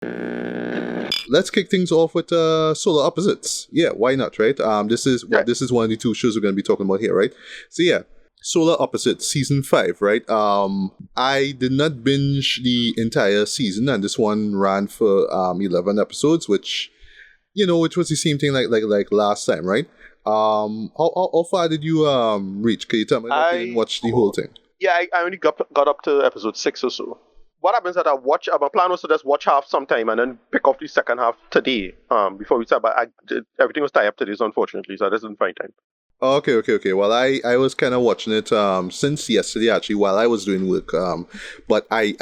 Let's kick things off with Solar Opposites. Yeah, why not, right? This is this is one of the two shows we're going to be talking about here, right? So yeah, Solar Opposites season 5, right? I did not binge the entire season, and this one ran for 11 episodes, which was the same thing like last time, right? How far did you reach? Can you tell me? I didn't watch the whole thing. Yeah, I only got up to episode 6 or so. What happens is that my plan was to just watch half sometime and then pick off the second half today, before we start, but everything was tied up today, so unfortunately, so I just didn't find time. Okay. Well, I was kind of watching it since yesterday, actually, while I was doing work. But I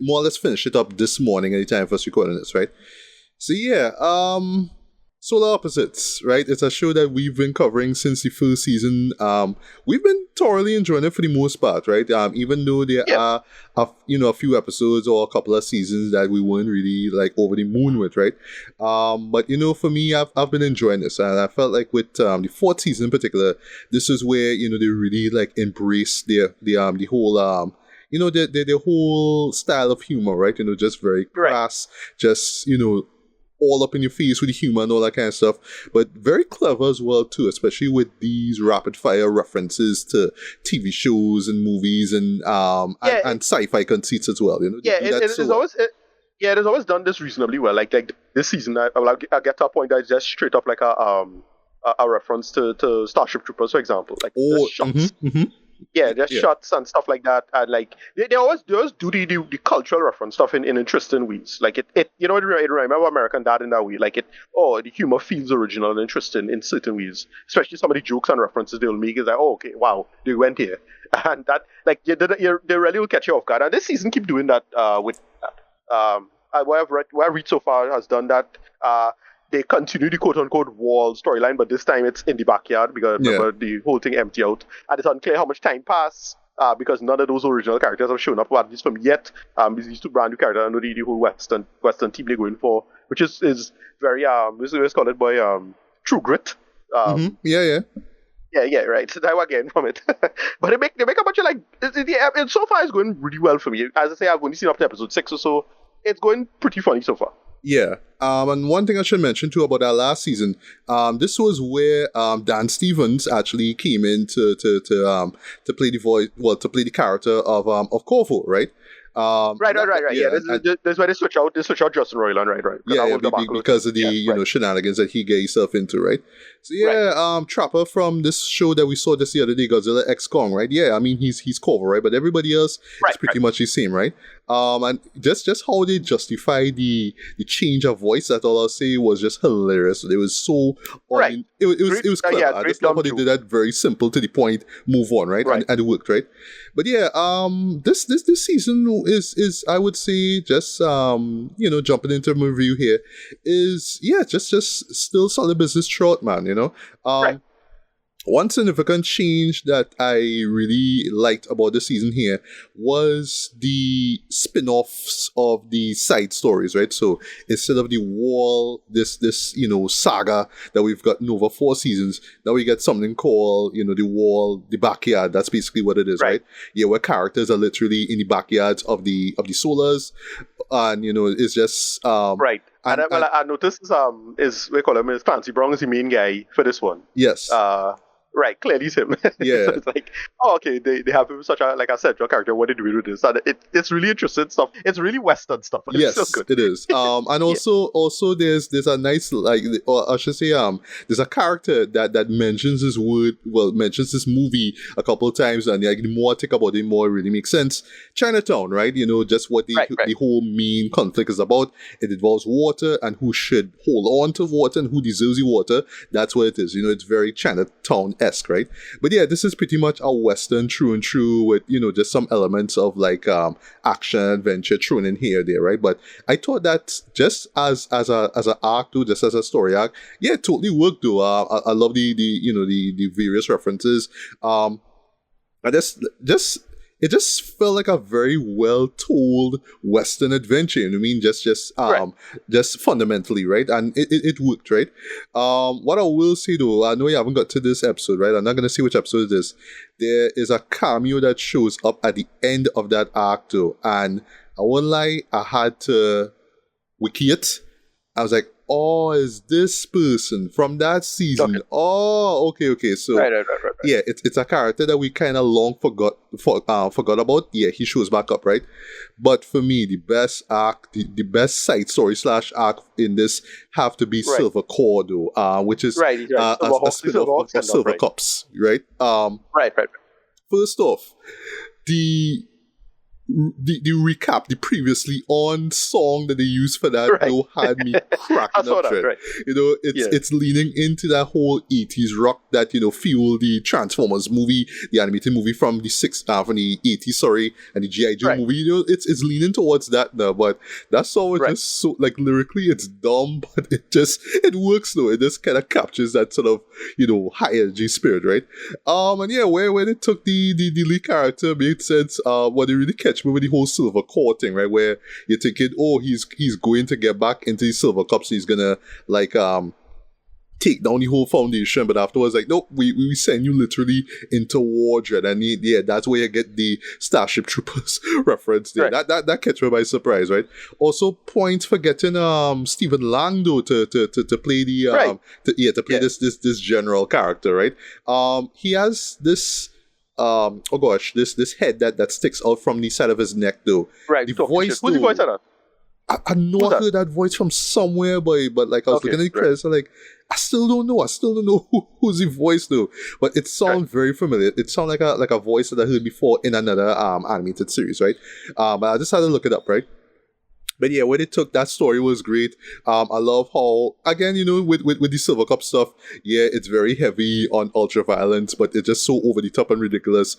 more or less finished it up this morning at the time for us recording this, right? So yeah, Solar Opposites, right? It's a show that we've been covering since the first season. We've been thoroughly enjoying it for the most part, right? Even though there are a few episodes or a couple of seasons that we weren't really like over the moon with, right? But for me, I've been enjoying this, and I felt like with the fourth season in particular, this is where they really like embrace the whole their whole style of humor, right? Just very crass, just all up in your face with the humor and all that kind of stuff, but very clever as well too, especially with these rapid fire references to TV shows and movies and sci-fi conceits as well. It has always done this reasonably well. Like this season, I'll get to a point that's just straight up like a reference to Starship Troopers, for example, like shots. Yeah, there's shots and stuff like that, and like they always do the cultural reference stuff in interesting ways. Like it remember American Dad in that way. Like the humor feels original and interesting in certain ways. Especially some of the jokes and references they'll make is like, oh, okay, wow, they went here, and that like they really will catch you off guard. And this season keep doing that with that. What I've read so far has done that. They continue the quote-unquote wall storyline, but this time it's in the backyard because remember the whole thing empty out, and it's unclear how much time passed because none of those original characters have shown up, at least from yet. These two brand new characters, and the whole Western team they're going for, which is very this is called it by True Grit. Yeah, right. So that again from it, but they make a bunch of like so far it's going really well for me. As I say, I've only seen up to episode 6 or so. It's going pretty funny so far. Yeah, and one thing I should mention too about our last season, this was where Dan Stevens actually came in to play the voice, to play the character of Corvo, right? Right. Yeah, this is where they switch out Justin Roiland, right. Yeah, because of the shenanigans that he got himself into, right? So yeah, Trapper from this show that we saw just the other day, Godzilla X Kong, right? Yeah, I mean he's Corvo, right? But everybody else is pretty much the same, right? And just how they justify the change of voice, that all I'll say was just hilarious. It was so it was clever. I just love how they did that very simple to the point, move on, right? And it worked, right? But yeah, this season is I would say just jumping into my review here is just still solid business throughout, man. One significant change that I really liked about this season here was the spin-offs of the side stories, right? So instead of the wall, this saga that we've gotten over 4 seasons, now we get something called, the wall, the backyard. That's basically what it is, right? Yeah, where characters are literally in the backyards of the Solars, and it's just right. I noticed we call him is Clancy Brown is the main guy for this one. Yes. Right, clearly it's him. Yeah. So it's like, okay, they have him such a, like a central character. What did we do with this? And it's really interesting stuff. It's really Western stuff. Yes, it's good. It is. And also there's a nice, or I should say, there's a character that mentions mentions this movie a couple of times, and the more I think about it, the more it really makes sense. Chinatown, right? Just what the whole main conflict is about. It involves water and who should hold on to water and who deserves the water. That's what it is. It's very Chinatown-esque, right? But yeah, this is pretty much a Western true and true with, just some elements of like action, adventure thrown in here or there, right? But I thought that just as an arc though, just as a story arc, yeah, it totally worked though. I love the various references. It just felt like a very well told Western adventure. You know what I mean? Just fundamentally, right? And it worked, right? What I will say though, I know you haven't got to this episode, right? I'm not gonna say which episode it is. There is a cameo that shows up at the end of that arc though, and I won't lie, I had to Wikiet. I was like, oh, is this person from that season? Okay. Oh, okay. So Right. yeah, it's a character that we kind of long forgot about. Yeah, he shows back up, right? But for me, the best arc, the best side story / arc in this have to be Silver Core, though, which is right. a spin-off of Silver Cups, right? Right. First off, the recap, the previously on song that they used for that, though, had me cracking up. Right. It's leaning into that whole 80s rock that, fueled the Transformers movie, the animated movie from the 80s, and the G.I. Joe movie. It's leaning towards that now, but that song was just so, like, lyrically, it's dumb, but it works, though. It just kind of captures that sort of, high energy spirit, right? And yeah, where they took the lead character made sense. What they really catch me with the whole Silver Core thing, right? Where you're thinking, oh, he's going to get back into the Silver Cups, so he's gonna take down the whole foundation, but afterwards, like, nope, we send you literally into war dread, and that's where you get the Starship Troopers reference there. Right. That catch me by surprise, right? Also, points for getting Stephen Lang though to play the to play this general character, right? He has this this head that sticks out from the side of his neck, though. Right. The voice, who's the voice of that? I know I heard that voice from somewhere, but like I was looking at the credits, I'm like, I still don't know who's the voice, though. But it sounds very familiar. It sounds like a voice that I heard before in another animated series, right? But I just had to look it up, right? But yeah, when it took, that story was great. I love how, again, with the Silver Cup stuff, yeah, it's very heavy on ultra violence, but it's just so over the top and ridiculous.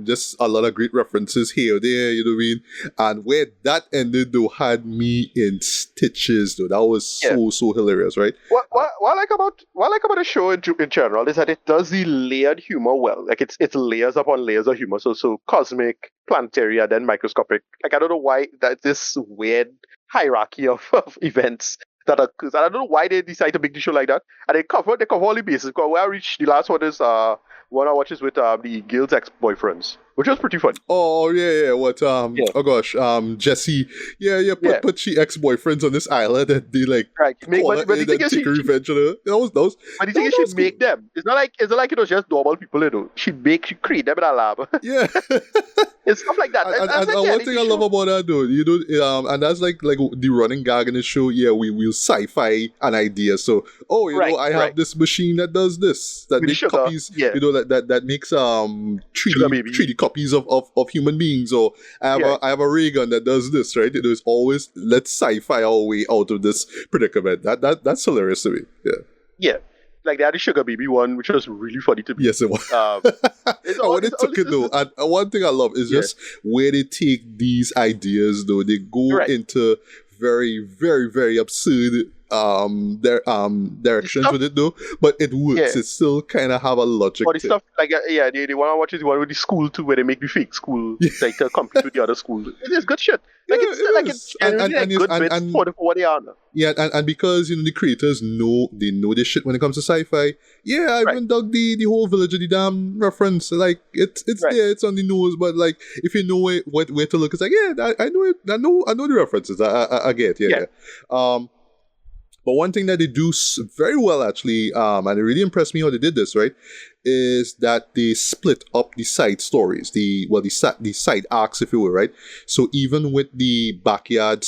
Just a lot of great references here or there, you know what I mean? And where that ended, though, had me in stitches, though. That was so hilarious, right? What I like about the show in general is that it does the layered humor well. Like it's layers upon layers of humor. So cosmic, planetary, and then microscopic. Like I don't know why that this weird hierarchy of events that occurs. I don't know why they decide to make the show like that. And they cover all the bases. Because where I reached the last one is one I watches with the Gil's ex-boyfriends, which was pretty fun. Oh yeah. What oh gosh, Jesse. Put she ex-boyfriends on this island and they like call her in and take revenge on her. That was But the thing is, she'd make them. It's not like it was just normal people, She'd create them in a lab. Yeah. It's stuff like that. And one thing I love about that, though, and that's like the running gag in the show. Yeah, we'll sci-fi an idea. So, I have this machine that does this, that makes copies. That makes 3D copies of human beings, or I have a ray gun that does this, right? It is always, let's sci-fi our way out of this predicament. That's hilarious to me. Yeah. Like they had the Sugar Baby one, which was really funny to me. Yes, it was. When they took it, though, and one thing I love is just where they take these ideas, though. They go into very, very, very absurd directions with it, though, but it works. It still kind of have a logic. But the stuff like the one I watch is the one with the school too, where they make the fake school like to compete with the other school. It is good shit. Like it's good bits for what they are now. Yeah, and because the creators know this shit when it comes to sci-fi. Yeah, I even dug the whole Village of the Damned reference. Like it's there, it's on the nose, but like if you know where to look, it's like I know it. I know the references. I get But one thing that they do very well, actually, and it really impressed me how they did this, right, is that they split up the side stories, the side arcs, if you will, right? So even with the backyard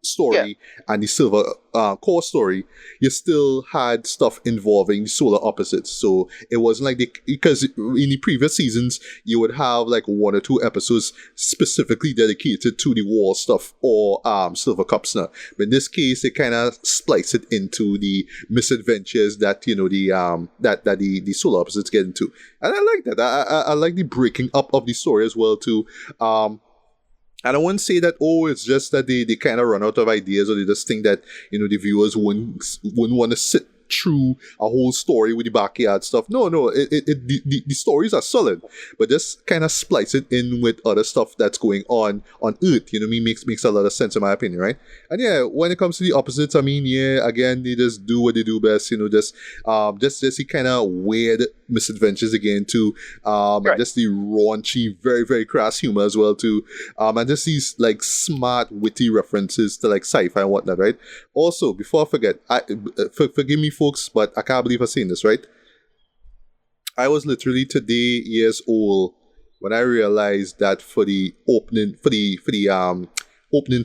story and the Silver Core story, you still had stuff involving solar opposites. So it wasn't like because in the previous seasons you would have like 1 or 2 episodes specifically dedicated to the war stuff or Silver Cups now. But in this case, they kind of splice it into the misadventures that the solar opposites get into, and I like that. I like the breaking up of the story as well too. And I wouldn't say that, it's just that they kind of run out of ideas, or they just think that, the viewers wouldn't want to sit through a whole story with the backyard stuff. No, the stories are solid, but just kind of splice it in with other stuff that's going on Earth. You know what I mean? Makes a lot of sense in my opinion, right? And yeah, when it comes to the opposites, I mean, yeah, again, they just do what they do best. You know, just the kind of weird misadventures again too. And just the raunchy, very very crass humor as well too. And just these like smart, witty references to like sci-fi and whatnot, right? Also, before I forget, forgive me, folks, but I can't believe I've seen this, right? I was literally today years old when I realized that for the opening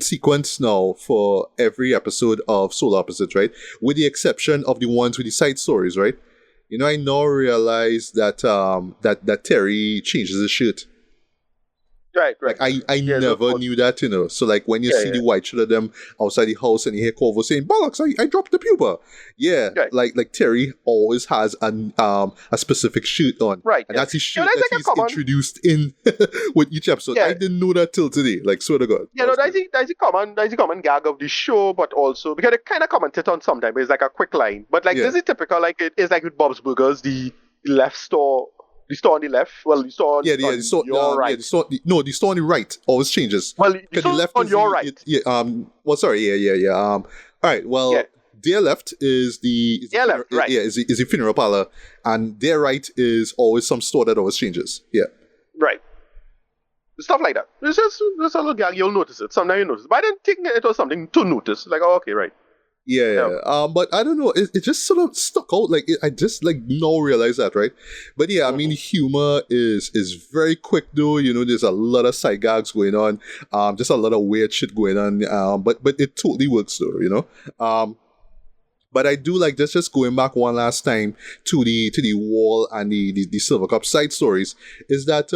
sequence now for every episode of Solar Opposites, right? With the exception of the ones with the side stories, right? You know, I now realize that that Terry changes his shirt. Right. Like I never knew that, you know. So like when you see the white shirt of them outside the house and you hear Corvo saying, "Bollocks, I dropped the pupa." Yeah, like Terry always has a specific shirt on, right? And that's his shirt that he's introduced in with each episode. I didn't know that till today. Like, swear to God. Yeah, that's a common gag of the show, but also because they kind of commented on sometimes. It's like a quick line, but like this is typical. Like it is like with Bob's Burgers, the left store. The store on the left. Well, the store on the store, your right. Yeah, the store on the right always changes. Well, the store left on your right. Well, sorry. Yeah. All right. Well, their left is the right. Yeah, is the funeral parlor, and their right is always some store that always changes. Yeah. Right. Stuff like that. It's just a little gag. You'll notice it. Sometimes you notice. But I didn't think it was something to notice. Like, oh, okay, right. Yeah. But I don't know. It just sort of stuck out. Like I just like now realize that, right? But yeah, I mean, humor is very quick though. You know, there's a lot of side gags going on. Just a lot of weird shit going on. But it totally works though. You know. But I do like just going back one last time to the wall and the Silver Cup side stories is that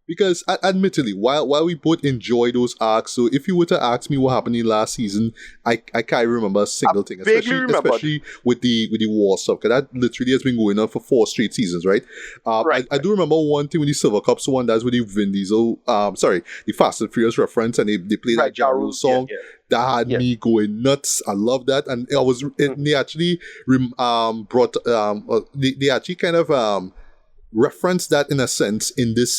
because admittedly, while we both enjoy those arcs, so if you were to ask me what happened in last season, I can't remember a single thing, especially with the war stuff, because that literally has been going on for 4 straight seasons, right? I do remember one thing with the Silver Cups, one that's with the Vin Diesel, the Fast and Furious reference, and they played that Ja Rule song. Yeah. That had me going nuts. I love that, and they actually brought they actually kind of reference that in a sense in this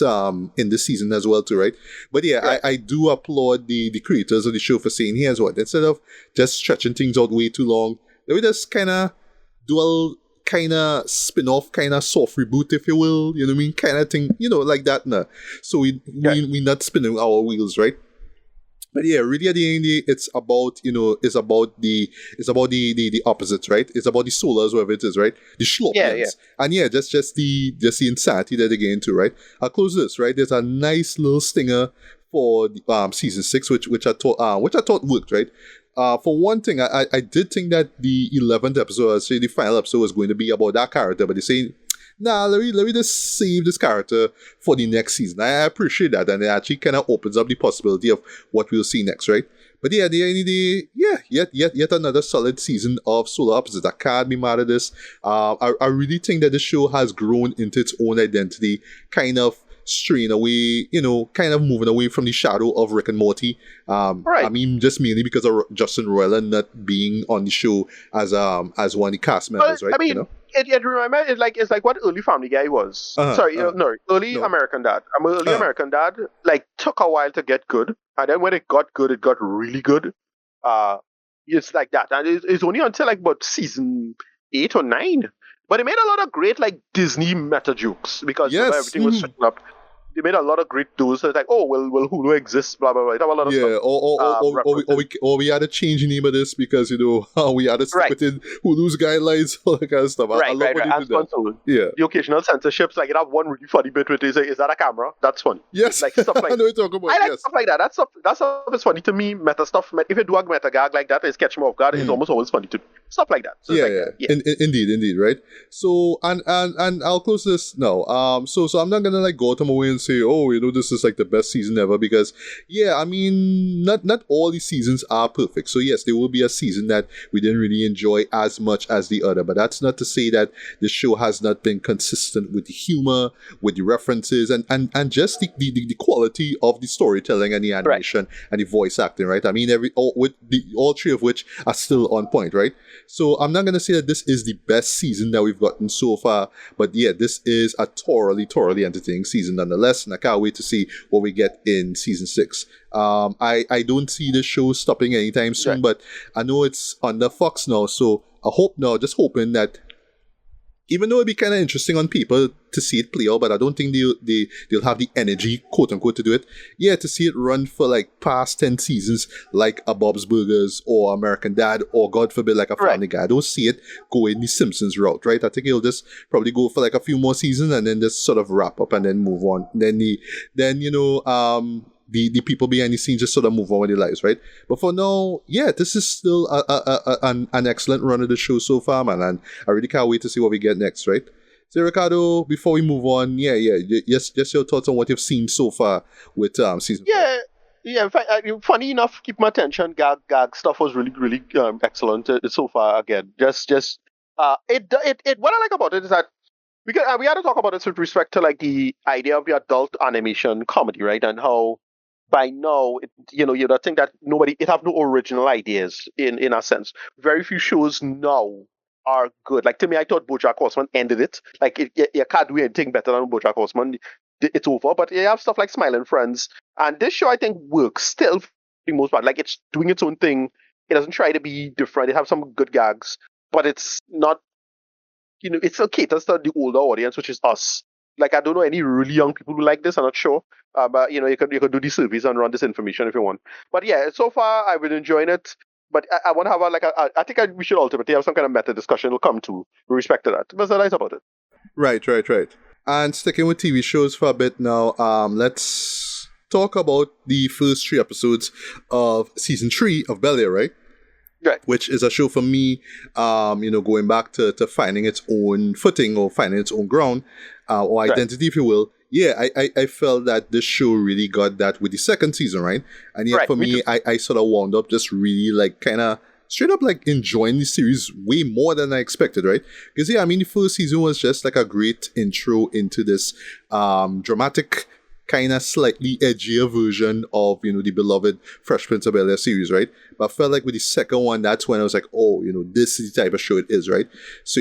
season as well too, right? But yeah, I do applaud the creators of the show for saying, here's what, instead of just stretching things out way too long, let me just kind of do a kind of spin-off, kind of soft reboot, if you will, you know what I mean, kind of thing, you know, like that. So we not spinning our wheels, right? But yeah, really at the end of the day, it's about the opposites, right? It's about the solars, whatever it is, right? The schloppians. And yeah, just the insanity that they get into, right? I'll close this, right? There's a nice little stinger for season 6, which I thought worked, right? For one thing, I did think that the 11th episode, I'd say the final episode, was going to be about that character, but they're saying, nah, let me just save this character for the next season. I appreciate that, and it actually kind of opens up the possibility of what we'll see next, right? But yeah, at the end of the day, yet another solid season of Solar Opposites. I can't be mad at this. I really think that the show has grown into its own identity, kind of straying away, you know, kind of moving away from the shadow of Rick and Morty. I mean, just mainly because of Justin Roiland not being on the show as one of the cast members, right? I mean, you know? it remember it's like what early Family Guy was. Early American Dad. American Dad like took a while to get good, and then when it got good, it got really good. It's like that, and it's only until like about season 8 or 9. But it made a lot of great like Disney meta jokes because everything was setting up. They made a lot of great tools. So it's like, oh, will Hulu exist? Blah blah blah. They have a lot of stuff. Or we had to change the name of this because you know we had to stick within Hulu's guidelines, all that kind of stuff. I love when they did that. Yeah, the occasional censorships. Like it have one really funny bit with is that a camera? That's funny. Yes, like stuff like I know what you're talking about. I like stuff like that. That stuff is funny to me. Meta stuff. If you do a meta gag like that, it's catch me off guard. It's almost always funny to stuff like that. So indeed, right? So and I'll close this now. So I'm not gonna like go out of my way and say, oh, you know, this is like the best season ever, because I mean, not all the seasons are perfect. So yes, there will be a season that we didn't really enjoy as much as the other, but that's not to say that the show has not been consistent with the humor, with the references, and just the quality of the storytelling and the animation and the voice acting, right? I mean, all 3 of which are still on point, right? So I'm not going to say that this is the best season that we've gotten so far, but yeah, this is a thoroughly entertaining season nonetheless, and I can't wait to see what we get in season 6. I don't see this show stopping anytime soon, but I know it's under Fox now, so I hope now, just hoping that even though it'd be kind of interesting on paper to see it play out, but I don't think they'll have the energy, quote unquote, to do it. Yeah, to see it run for like past 10 seasons, like a Bob's Burgers or American Dad, or God forbid, like a Family Guy. I don't see it go in the Simpsons route, right? I think it'll just probably go for like a few more seasons and then just sort of wrap up and then move on. Then the people behind the scenes just sort of move on with their lives, right? But for now, yeah, this is still an excellent run of the show so far, man, and I really can't wait to see what we get next, right? So, Ricardo, before we move on, just your thoughts on what you've seen so far with season 4. Yeah. In fact, funny enough, keep my attention. Gag stuff was really excellent so far. Again, just what I like about it is that we had to talk about this with respect to like the idea of the adult animation comedy, right? And how by now, you'd think that it have no original ideas in a sense. Very few shows now are good. Like, to me, I thought BoJack Horseman ended it. Like, you can't do anything better than BoJack Horseman. It's over. But you have stuff like Smile and Friends. And this show, I think, works still for the most part. Like, it's doing its own thing. It doesn't try to be different. It has some good gags. But it's not, it still caters to the older audience, which is us. Like, I don't know any really young people who like this. I'm not sure. But, you could do the surveys and run this information if you want. But yeah, so far, I've been enjoying it. But I want to have I think we should ultimately have some kind of meta discussion we'll come to with respect to that. What's the nice about it? Right. And sticking with TV shows for a bit now, let's talk about the first 3 episodes of season 3 of Bel-Air, right? Right. Which is a show for me, going back to finding its own footing or finding its own ground, or identity, if you will. Yeah, I felt that this show really got that with the second season, right? And yet for me, I sort of wound up just really like kind of straight up like enjoying the series way more than I expected, right? Because yeah, I mean, the first season was just like a great intro into this dramatic, kind of slightly edgier version of, the beloved Fresh Prince of Bel-Air series, right? But I felt like with the second one, that's when I was like, oh, this is the type of show it is, right? So,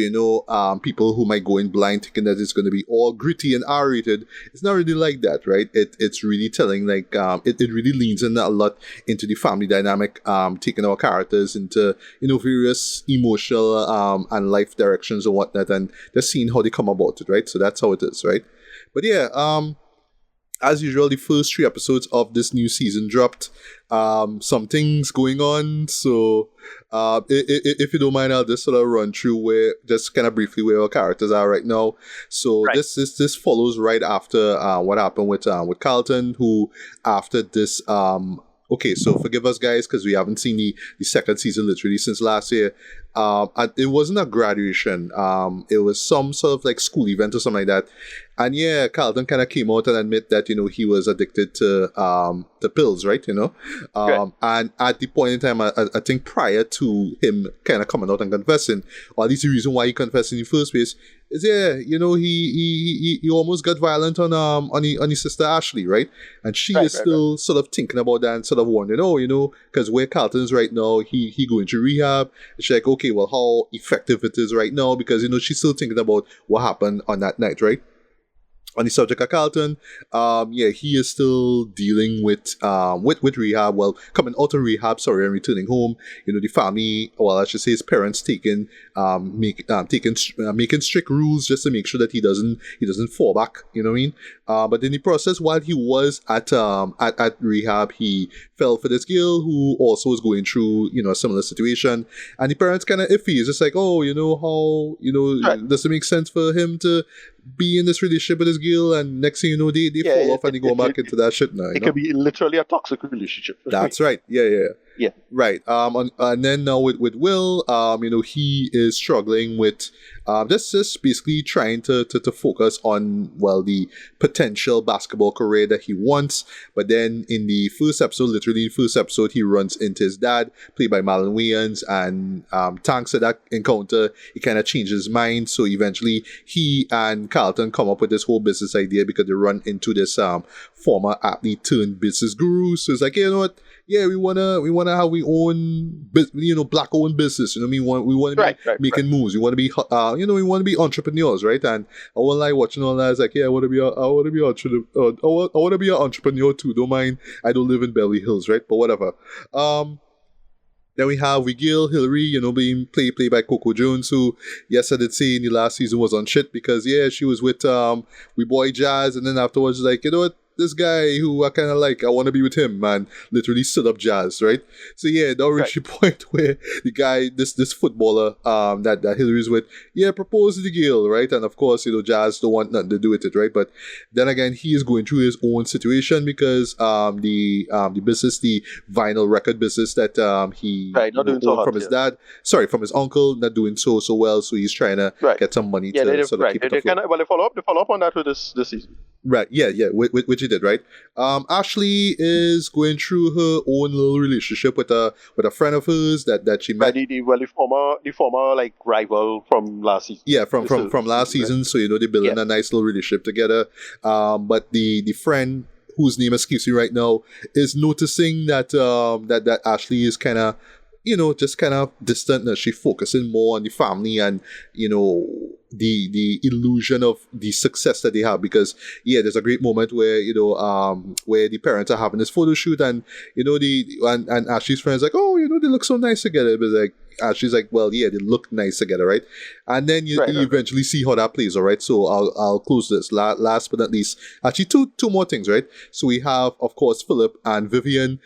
people who might go in blind thinking that it's going to be all gritty and R-rated, it's not really like that, right? It's really telling, like, it really leans in a lot into the family dynamic, taking our characters into, various emotional and life directions and whatnot, and just seeing how they come about it, right? So that's how it is, right? But yeah, as usual, the first 3 episodes of this new season dropped. Some things going on, so if you don't mind, I'll just sort of run through just kind of briefly where our characters are right now. So this follows right after what happened with Carlton, who after this okay, so forgive us guys because we haven't seen the second season literally since last year. It wasn't a graduation. It was some sort of like school event or something like that. And yeah, Carlton kind of came out and admit that, he was addicted to pills, right? And at the point in time, I think prior to him kind of coming out and confessing, or at least the reason why he confessed in the first place, is he almost got violent on his sister Ashley, right? And she is still sort of thinking about that and sort of wondering, because where Carlton is right now, he going to rehab. And she's like, okay, well, how effective it is right now, because she's still thinking about what happened on that night, right? On the subject of Carlton, he is still dealing with rehab. Well, coming out of rehab, and returning home. The family, well, I should say his parents making strict rules just to make sure that he doesn't fall back. You know what I mean? But in the process, while he was at rehab, he fell for this girl who also was going through a similar situation, and the parents kind of iffy. It's just like, oh, does it make sense for him to be in this relationship with this girl, and next thing you know, they fall off and they go back into that shit now. It could be literally a toxic relationship. That's right. Yeah. Right. And then now with Will, he is struggling with just basically trying to focus on, well, the potential basketball career that he wants. But then in the first episode, he runs into his dad, played by Marlon Wayans, and thanks to that encounter, he kind of changes his mind. So eventually, he and Carlton come up with this whole business idea because they run into this former athlete turned business guru. So it's like, you know what? Yeah, we wanna want to have we own, black owned business. You know, we want to be making moves. We want to be, we want to be entrepreneurs, right? And I was like watching all that. It's like, yeah, I want to be an entrepreneur too. Don't mind, I don't live in Beverly Hills, right? But whatever. Then we have Hillary, being played by Coco Jones, who, yes, I did say in the last season was on shit because, yeah, she was with we boy Jazz, and then afterwards, like, you know what? This guy who I kind of like, I want to be with him, man, literally stood up Jazz, right? So yeah, that reached a point where the guy, this footballer that Hillary's with, proposed to the girl, right? And of course, Jazz don't want nothing to do with it, right? But then again, he is going through his own situation because the business, the vinyl record business that he owned from his dad, from his uncle, not doing so well, so he's trying to get some money to sort of keep it afloat. They follow up on that with this season. Right, yeah, which he did, right? Ashley is going through her own little relationship with a friend of hers that she met. The former like rival from last season. Yeah, from last season. So they're building a nice little relationship together. But the friend whose name escapes me right now is noticing that that Ashley is kind of just kind of distant, that she's focusing more on the family and, the illusion of the success that they have. Because, there's a great moment where, where the parents are having this photo shoot and, and Ashley's friends like, oh, they look so nice together. But like, Ashley's like, well, yeah, they look nice together, right? And then you eventually see how that plays, all right? So I'll close this. Last but not least, actually two more things, right? So we have, of course, Philip and Vivian,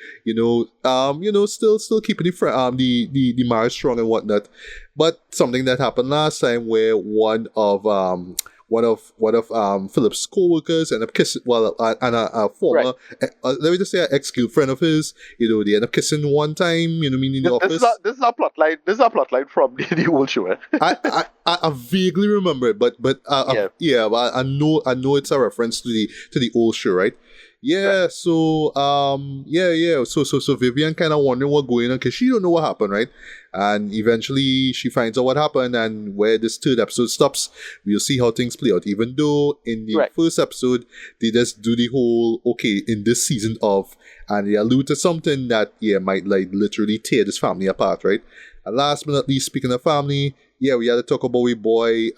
still keeping the marriage strong and whatnot. But something that happened last time where one of Philip's co-workers ended up kissing, and a former, let me just say, an ex-girlfriend of his, they end up kissing one time, meaning in the office. This is a plot line from the whole show. Eh? I vaguely remember it, but I know it's a reference to the old show, right? Yeah, so so Vivian kind of wondering what's going on because she don't know what happened, right? And eventually she finds out what happened, and where this third episode stops, we'll see how things play out. Even though in the first episode they just do the whole in this season of, and they allude to something that might like literally tear this family apart, right? And last but not least, speaking of family, we had to talk about we boy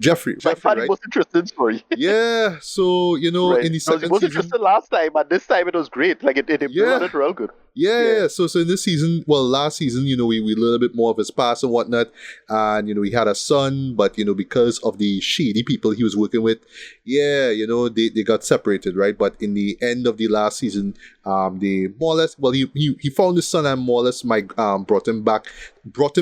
Jeffrey. Jeffrey, right? Most interesting story. Yeah, so in the second it was interesting last time, but this time it was great. Like it implemented it real good. Yeah. So in this season, last season, we learned a bit more of his past and whatnot, and he had a son, but because of the shady people he was working with, they got separated, right? But in the end of the last season, they more or less, he found his son and more or less brought him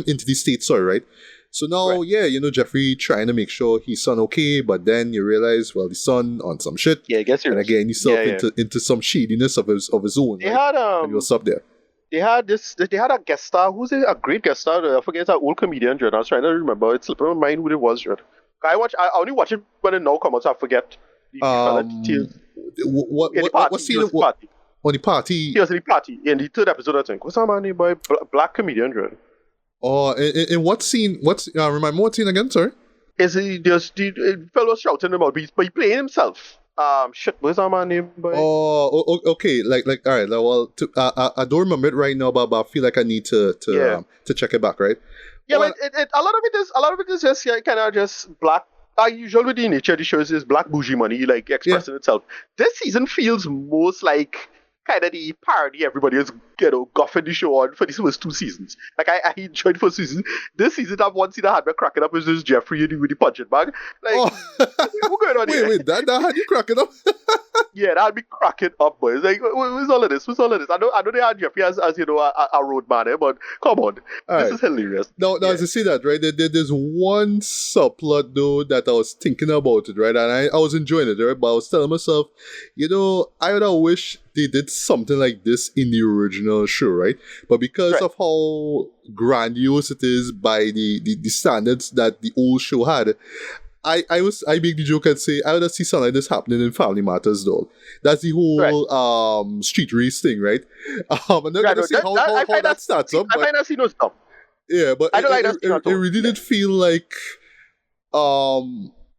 into the States, sorry, right? So now, Jeffrey trying to make sure his son okay, but then you realize, the son on some shit. Yeah, I guess you're. And again, himself into some shadiness of his own. They had and he was up there. They had a guest star. Who's a great guest star? I forget, it's an old comedian. I was trying to remember. It's slipping my mind who it was. I only watch it when it now comes out. So I forget. What scene? On the party. He was in the party in the third episode. I think. What's that man named by black comedian? Oh, in what scene? Remind me what scene again? Sorry. Is he just the fellow shouting about? But he playing himself. What's that man name? Oh, okay. Like, all right. Well, I don't remember it right now, but I feel like I need to check it back, right? Yeah, but a lot of it is just kind of just black. Usually with the nature of the shows is black bougie money, like expressing itself. This season feels most like kind of the parody everybody is guffing the show on for these first two seasons. Like I enjoyed the first season. This season, that one scene I had me cracking up is this Jeffrey with the punching bag. Like, what's going on here? Wait, that had you cracking up? Yeah, that had me cracking up, boys. Like, what's all of this? I know they had Jeffrey as a road man, but come on, this is hilarious. Now, as you see that, right? There's one subplot though that I was thinking about it, right? And I was enjoying it, right? But I was telling myself, I would have wished they did something like this in the original show, right? But because of how grandiose it is by the standards that the old show had, I make the joke and say I would have seen something like this happening in Family Matters, though. That's the whole street race thing, right? I'm not gonna say how that starts up. I find that scene was dumb. Yeah, but it really did feel like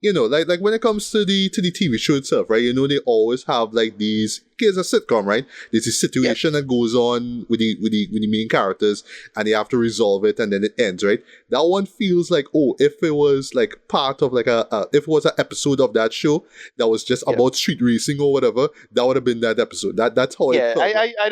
like when it comes to the TV show itself, right? They always have like these is a sitcom, right? There's a situation that goes on with the main characters, and they have to resolve it, and then it ends, right? That one feels like, oh, if it was like part of like if it was an episode of that show that was just about street racing or whatever, that would have been that episode. That's how it felt. I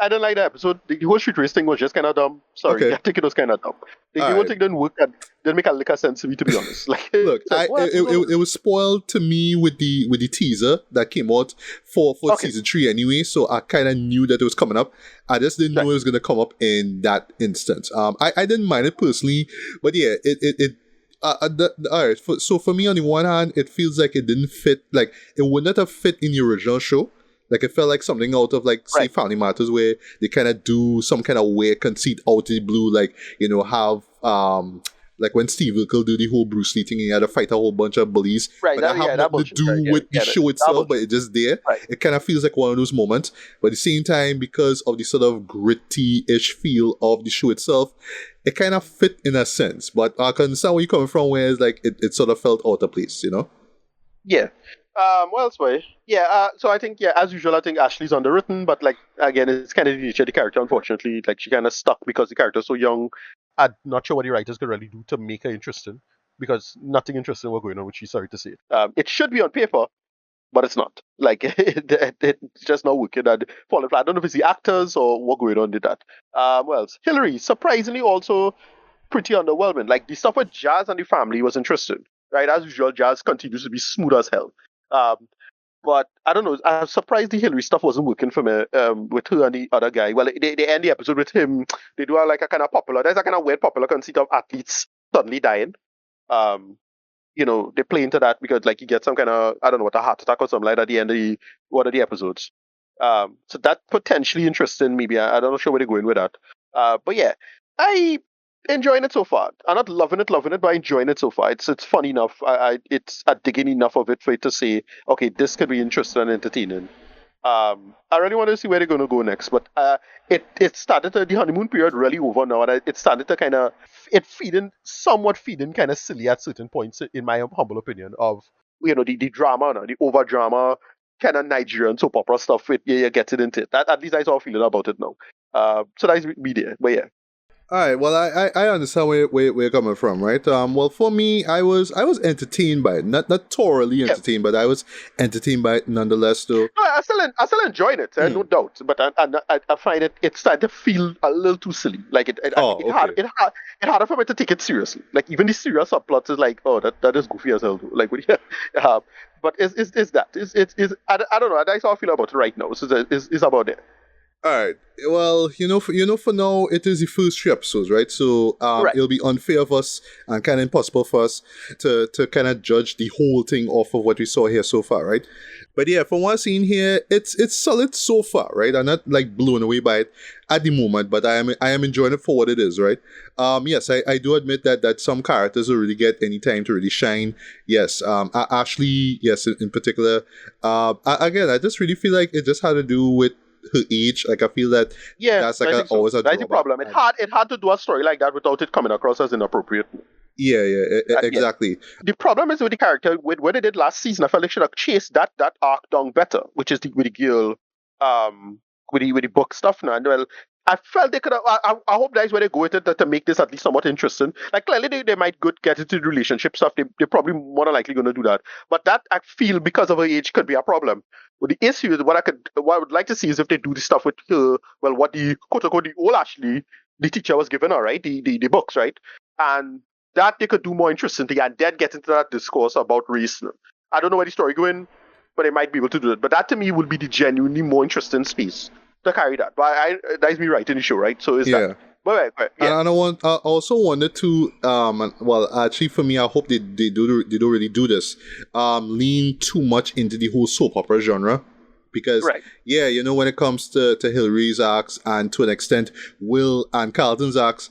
don't like the episode. The whole street race thing was just kind of dumb. Sorry, I think it was kind of dumb. The whole thing didn't work and didn't make a lick of sense to me, to be honest. Like, look, it was spoiled to me with the teaser that came out for season 3 anyway, so I kind of knew that it was coming up. I just didn't know it was going to come up in that instance. I didn't mind it personally, but yeah, alright. So for me, on the one hand, it feels like it didn't fit. Like it would not have fit in the original show. Like it felt like something out of like say Family Matters, where they kind of do some kind of weird conceit out of the blue, like have like when Steve Urkel do the whole Bruce Lee thing, he had to fight a whole bunch of bullies, but that have nothing to do with the show itself, but it's just there. It kind of feels like one of those moments, but at the same time, because of the sort of gritty-ish feel of the show itself, it kind of fit in a sense. But I can understand where you're coming from, where it's like it sort of felt out of place, Yeah. What else, boy? Yeah, so I think, as usual, I think Ashley's underwritten, but like, again, it's kind of the nature of the character, unfortunately. Like, she kind of stuck because the character's so young. I'm not sure what the writers could really do to make her interesting, because nothing interesting was going on, which she's sorry to say. It should be on paper, but it's not. Like, it's just not working. And falling flat. I don't know if it's the actors or what going on did that. What else? Hillary, surprisingly also pretty underwhelming. Like, the stuff with Jazz and the family was interesting, right? As usual, Jazz continues to be smooth as hell. But I don't know. I'm surprised the Hillary stuff wasn't working for me with her and the other guy. Well, they end the episode with him. They do like a kind of popular. There's a kind of weird popular conceit of athletes suddenly dying. They play into that because like you get some kind of a heart attack or something like that at the end of one of the episodes. So that potentially interesting. Maybe I'm not sure where they're going with that. But yeah, I enjoying it so far. I'm not loving it, but enjoying it so far. It's funny enough. It's digging enough of it for it to say, okay, this could be interesting and entertaining. I really want to see where they're going to go next. But it started the honeymoon period really over now, and it started to kind of somewhat feeding kind of silly at certain points, in my humble opinion, of the drama, the over drama kind of Nigerian soap opera stuff. You get it into it. That at least I saw a feeling about it now. So that's me there. But yeah. All right. Well, I understand where you're coming from, right? Well, for me, I was entertained by it, not thoroughly entertained, but I was entertained by it nonetheless. Though I still enjoyed it, no doubt. But I find it started to feel a little too silly. Like it harder for me to take it seriously. Like even the serious subplots is like, oh, that is goofy as hell. Like, but is that I don't know. That's how I feel about it right now. So it's about it. All right. Well, for now, it is the first 3 episodes, right? So it'll be unfair of us and kind of impossible for us to kind of judge the whole thing off of what we saw here so far, right? But yeah, from what I've seen here, it's solid so far, right? I'm not like blown away by it at the moment, but I am enjoying it for what it is, right? Yes, I do admit that some characters will really get any time to really shine. Yes, Ashley, yes, in particular. Again, I just really feel like it just had to do with her age. Like I feel that that's like always a drawback. That's the problem. It's hard to do a story like that without it coming across as inappropriate. Yeah, exactly. The problem is with the character, with what they did last season. I felt they should have chased that arc down better, which is with the girl, with the book stuff now. And well, I felt they could have. I hope that's where they go with it to make this at least somewhat interesting. Like clearly they might get into the relationship stuff. They're probably more than likely going to do that. But that I feel because of her age could be a problem. But the issue is what I would like to see is if they do the stuff with her. Well, what the quote unquote the old Ashley, the teacher was giving her, right? The books, right? And that they could do more interestingly and then get into that discourse about race. I don't know where the story going, but they might be able to do it. But that to me would be the genuinely more interesting space to carry that. But that's me writing the show, right? So is that. But yeah. And I also wanted to, well, actually for me, I hope they don't really do this, lean too much into the whole soap opera genre. Because, when it comes to Hillary's acts and to an extent, Will and Carlton's acts,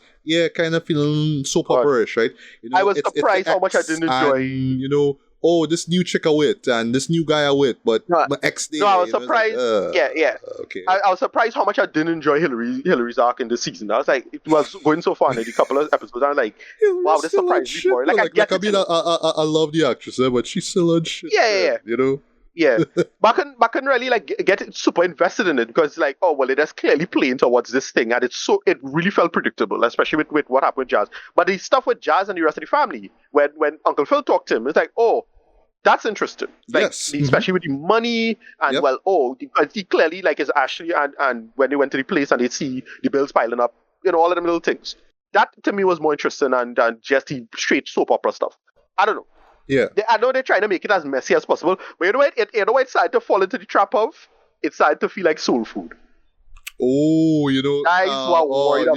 kind of feeling soap opera-ish, right? I was surprised how much I didn't enjoy. And, this new chick I with and this new guy I with, but my ex there. No, I was surprised. Okay. I was surprised how much I didn't enjoy Hillary's arc in this season. I was like, it was going so far in a couple of episodes. I was like, wow, this surprised me more. I love the actress, but she's still on shit. Yeah. You know? Yeah, but I can really like get super invested in it because like, oh well, it is clearly playing towards this thing, and it really felt predictable, especially with what happened with Jazz. But the stuff with Jazz and the rest of the family, when Uncle Phil talked to him, it's like, oh, that's interesting. Like Yes. especially with the money and Yep. well, oh, because he clearly like is Ashley and when they went to the place and they see the bills piling up, all of them little things. That to me was more interesting than just the straight soap opera stuff. I don't know. Yeah. I know they're trying to make it as messy as possible, but you know what? It started to fall into the trap of. It started to feel like soul food. Oh, That is what I'm worried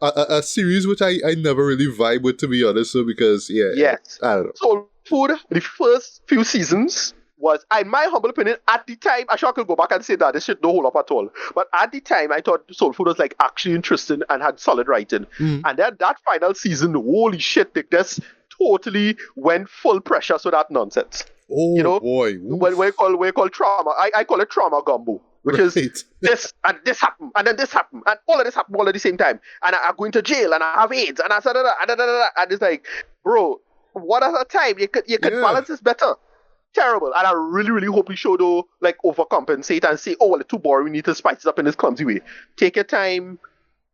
about. a series which I never really vibe with, to be honest. So because Yes, I don't know. soul food. The first few seasons was, in my humble opinion, at the time. I'm sure I could go back and say that this shit don't hold up at all. But at the time, I thought soul food was like actually interesting and had solid writing. And then that final season, holy shit, they just totally went full pressure so that nonsense. Oh boy. When we call trauma, I call it trauma gumbo, which is Right. this and this happened, and then this happened, and all of this happened all at the same time, and I'm going to jail, and I have AIDS, and I said, and it's like, bro, what other time you could balance this better? Terrible, and I really really hope the show though like overcompensate and say, oh well, it's too boring, we need to spice it up in this clumsy way. Take your time,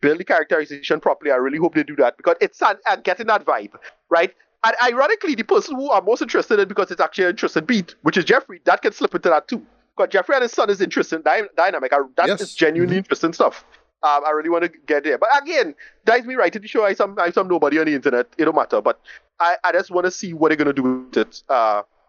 build the characterization properly. I really hope they do that because it's getting that vibe, right? And ironically, the person who I'm most interested in because it's actually an interesting beat, which is Jeffrey, that can slip into that too. Because Jeffrey and his son is interesting dynamic. That is genuinely interesting stuff. I really want to get there. But again, that's me writing the show. I'm some nobody on the internet. It don't matter. But I just want to see what they're going to do with it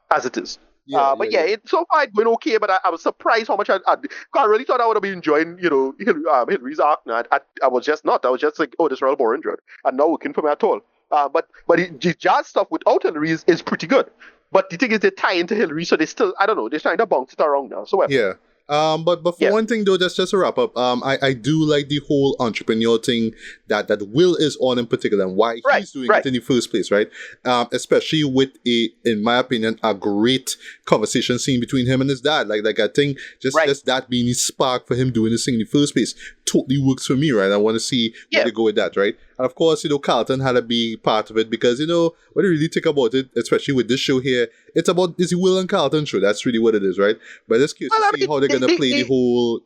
as it is. So far it's going okay, but I was surprised how much I really thought I would have been enjoying, Hillary's arc. No, I was just not. I was just like, oh, this is real boring, dread. And not working for me at all. But the Jazz stuff without Hillary is pretty good. But the thing is, they tie into Hillary, so they still, I don't know, they're trying to bounce it around now. So Yeah. But for one thing though, just to wrap up, I do like the whole entrepreneur thing that Will is on in particular and why he's doing it in the first place, right? Especially with in my opinion, a great conversation scene between him and his dad. Like I think just that being the spark for him doing this thing in the first place totally works for me, right? I want to see where they go with that, right? And of course, Carlton had to be part of it because, when you really think about it, especially with this show here, it's the Will and Carlton show. That's really what it is, right? But it's curious to see how they're going to play the whole,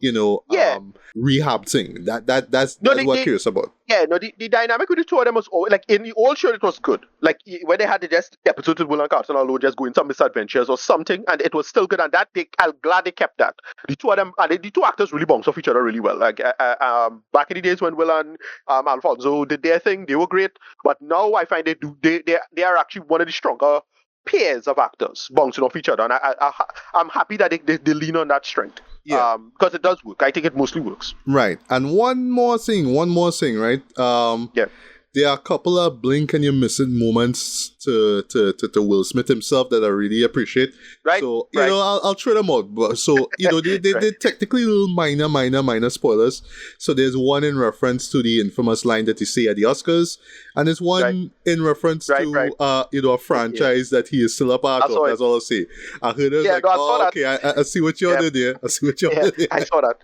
rehab thing. That's what I'm curious about. Yeah, no, the dynamic with the two of them was, like, in the old show, it was good. Like, when they had the just episodes with Will and Carlton, although just going some misadventures or something, and it was still good, and I'm glad they kept that. The two of them, and the two actors really bounce off each other really well. Like, back in the days when Will and Alfonso did their thing, they were great, but now I find they are actually one of the stronger pairs of actors bouncing off each other, and I'm happy that they lean on that strength. Yeah, because it does work. I think it mostly works. Right, and one more thing, right? There are a couple of blink and you miss it moments to Will Smith himself that I really appreciate. Right. So I'll throw them out. So they technically little minor spoilers. So there's one in reference to the infamous line that you say at the Oscars, and there's one in reference to a franchise that he is still a part of. That's all I'll say. I heard it okay, I see what you're doing there. I see what you're doing there. I saw that.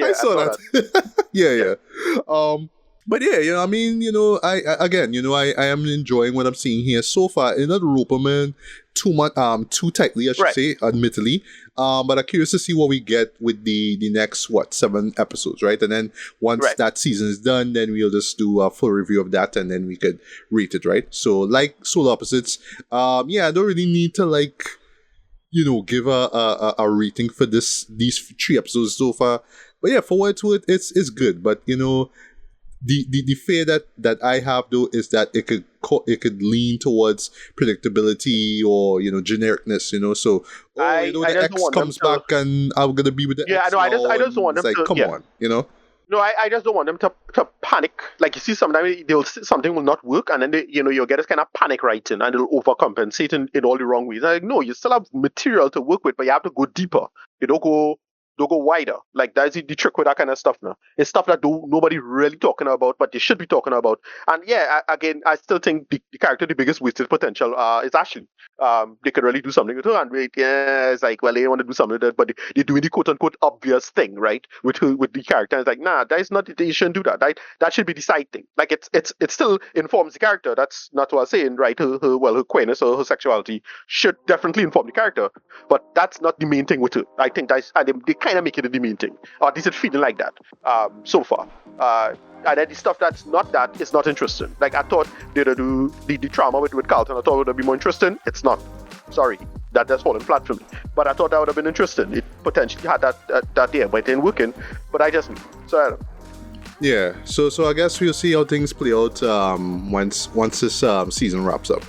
I saw that. yeah. But yeah, I mean, I am enjoying what I'm seeing here so far. It's not Roperman too tightly, I should say, admittedly. But I'm curious to see what we get with the next 7 episodes, right? And then once that season is done, then we'll just do a full review of that, and then we could rate it, right? So like Solar Opposites, I don't really need to give a rating for these 3 episodes so far. But yeah, for what it's worth, it's good. But the fear that I have though is that it could lean towards predictability or genericness. So the X comes back and I'm gonna be with the X. I just don't want them to. Come on. No, I just don't want them to panic. Like you see, sometimes something will not work, and then you'll get this kind of panic writing, and it'll overcompensate in all the wrong ways. Like no, you still have material to work with, but you have to go deeper. You don't go don't go wider. Like that's the trick with that kind of stuff now. It's stuff that nobody really talking about, but they should be talking about. And yeah, again, I still think the character, the biggest wasted potential is Ashley. They could really do something with her, and it's like, well, they want to do something with it, but they're doing the quote unquote obvious thing, right? With the character. It's like, nah, that is not. You shouldn't do that. Right? That should be the side thing. Like it still informs the character. That's not what I'm saying, right? Her queerness or her sexuality should definitely inform the character, but that's not the main thing with her. I think they kind of make it the main thing, or at least it's feeling like that so far. And then the stuff that's not that is not interesting. Like I thought they'd do the drama with Carlton. I thought it would be more interesting. It's not. Sorry, that's fallen flat for me. But I thought that would have been interesting. It potentially had that there, but it didn't work in. But I just so I don't know. Yeah, so I guess we'll see how things play out once this season wraps up.